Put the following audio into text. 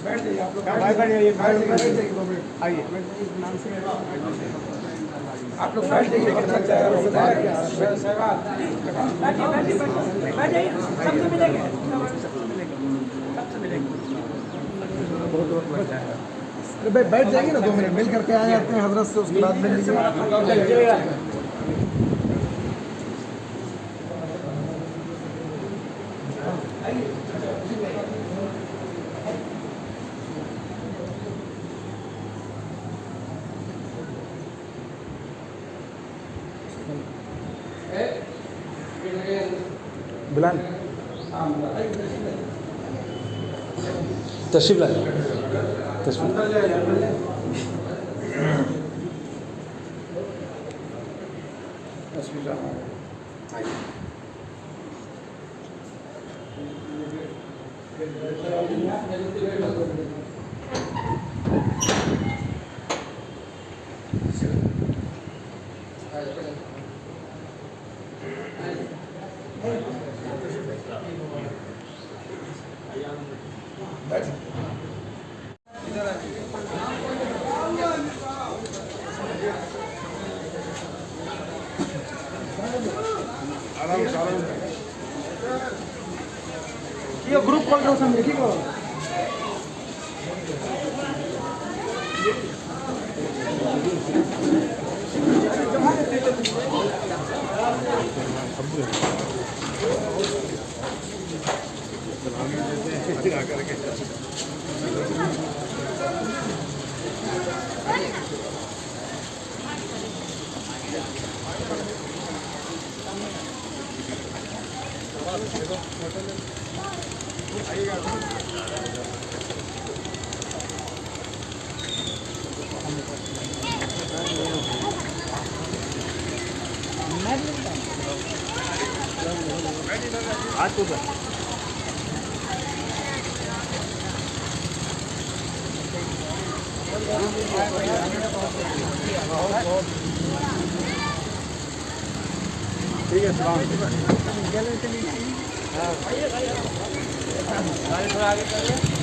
बैठ जाइए आप लोग, बैठ जाइए, आइए आप लोग बैठ जाइए। कितना सबसे मिलेंगे, अरे भाई बैठ जाएंगे ना 2 मिनट, मिल करके आए जाते हैं हजरत से, उसके बाद मिल लीजिए। बिलाल तशरीफ लाए, तशरीफ ये ग्रुप कॉल करो समझे, ठीक है। आज तो ठीक है, थोड़ा आगे